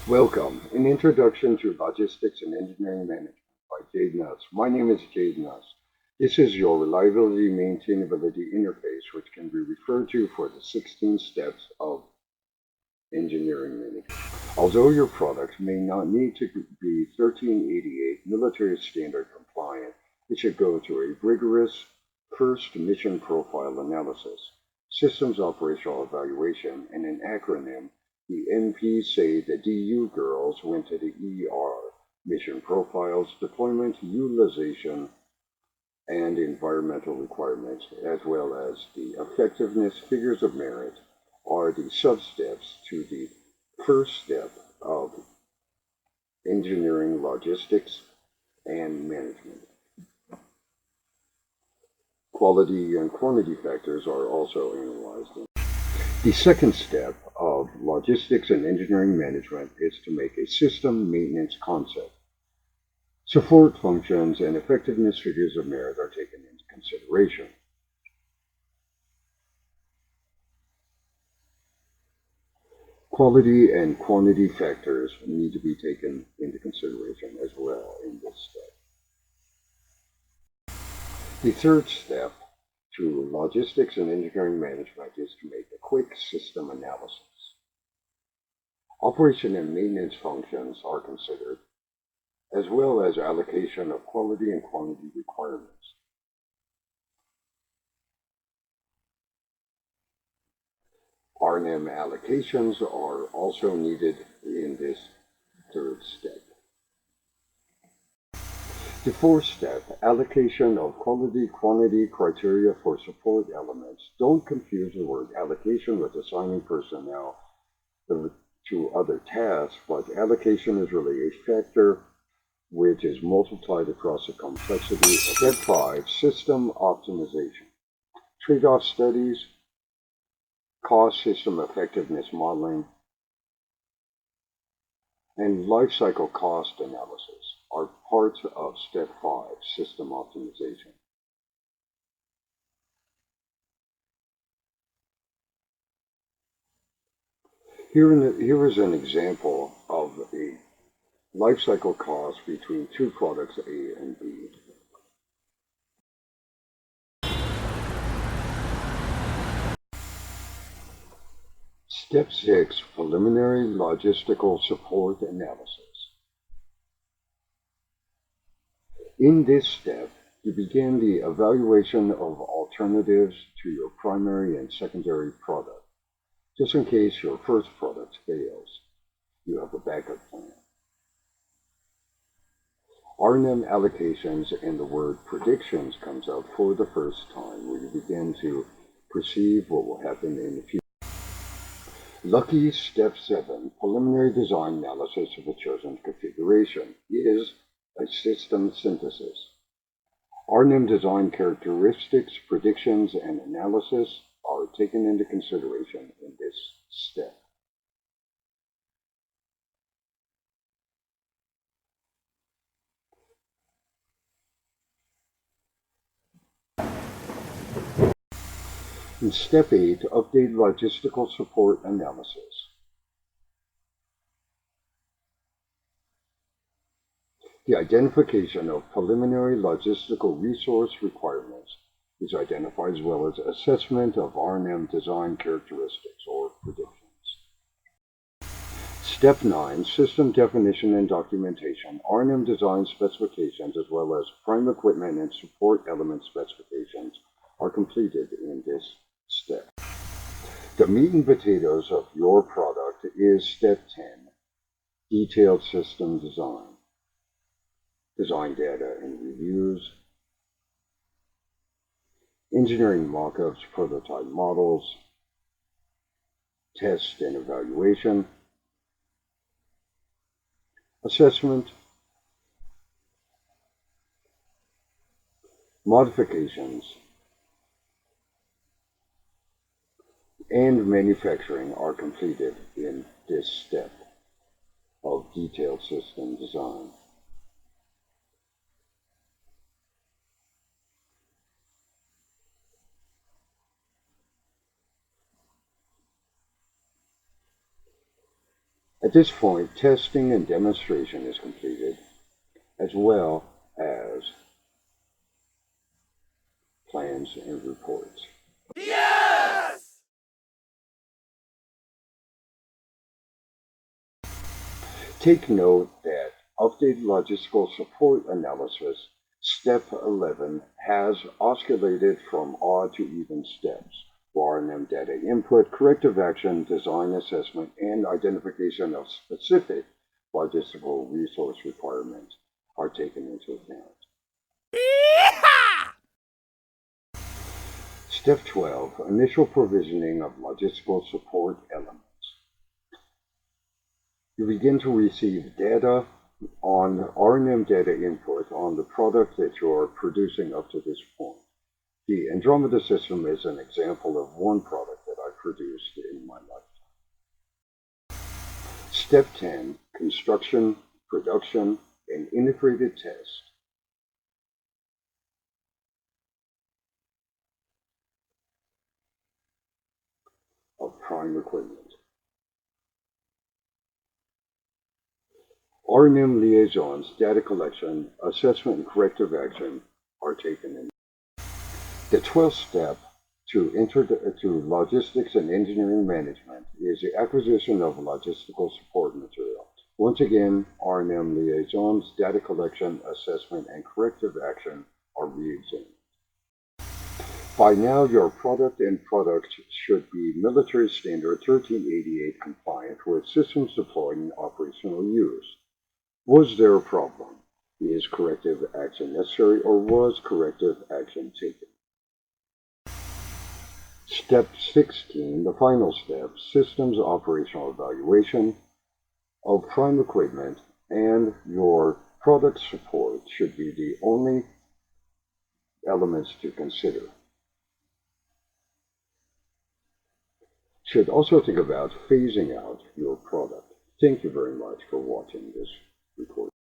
Welcome. An introduction to logistics and engineering management by Jade Nuss. My name is Jade Nuss. This is your reliability maintainability interface, which can be referred to for the 16 steps of engineering management. Although your product may not need to be 1388 military standard compliant, it should go through a rigorous first mission profile analysis, systems operational evaluation, and an acronym. The NPs say the DU girls went to the ER, mission profiles, deployment, utilization, and environmental requirements, as well as the effectiveness figures of merit, are the sub-steps to the first step of engineering logistics and management. Quality and quantity factors are also analyzed. The second step of logistics and engineering management is to make a system maintenance concept. Support functions and effectiveness figures of merit are taken into consideration. Quality and quantity factors need to be taken into consideration as well in this step. The third step to logistics and engineering management is to make a quick system analysis. Operation and maintenance functions are considered, as well as allocation of quality and quantity requirements. R&M allocations are also needed in this third step. The fourth step, allocation of quality quantity criteria for support elements. Don't confuse the word allocation with assigning personnel to other tasks, but allocation is really a factor which is multiplied across the complexity. Step 5, system optimization. Trade-off studies, cost system effectiveness modeling, and life cycle cost analysis are parts of Step 5, system optimization. Here is an example of a life cycle cost between two products A and B. Step 6, preliminary logistical support analysis. In this step, you begin the evaluation of alternatives to your primary and secondary product. Just in case your first product fails, you have a backup plan. R&M allocations and the word predictions comes out for the first time where you begin to perceive what will happen in the future. Lucky Step 7, preliminary design analysis of the chosen configuration, is a system synthesis. R&M design characteristics, predictions, and analysis are taken into consideration in this step. In Step 8, update logistical support analysis. The identification of preliminary logistical resource requirements is identified, as well as assessment of R&M design characteristics or predictions. Step 9, system definition and documentation. R&M design specifications, as well as prime equipment and support element specifications, are completed in this step. The meat and potatoes of your product is Step 10, detailed system design. Design data and reviews, engineering mock-ups, prototype models, test and evaluation, assessment, modifications, and manufacturing are completed in this step of detailed system design. At this point, testing and demonstration is completed, as well as plans and reports. Yes! Take note that updated logistical support analysis, step 11, has oscillated from odd to even steps. R&M data input, corrective action, design assessment, and identification of specific logistical resource requirements are taken into account. Step 12, initial provisioning of logistical support elements. You begin to receive data on R&M data input on the product that you're producing up to this point. The Andromeda system is an example of one product that I produced in my lifetime. Step 10, construction, production, and integrated test. Of prime equipment. R&M liaisons, data collection, assessment, and corrective action are taken in. The 12th step to logistics and engineering management is the acquisition of logistical support material. Once again, R&M liaisons, data collection, assessment, and corrective action are re-examined. By now, your product and products should be Military Standard 1388 compliant with systems deployed in operational use. Was there a problem? Is corrective action necessary, or was corrective action taken? Step 16, the final step, systems operational evaluation of prime equipment and your product support should be the only elements to consider. Should also think about phasing out your product. Thank you very much for watching this recording.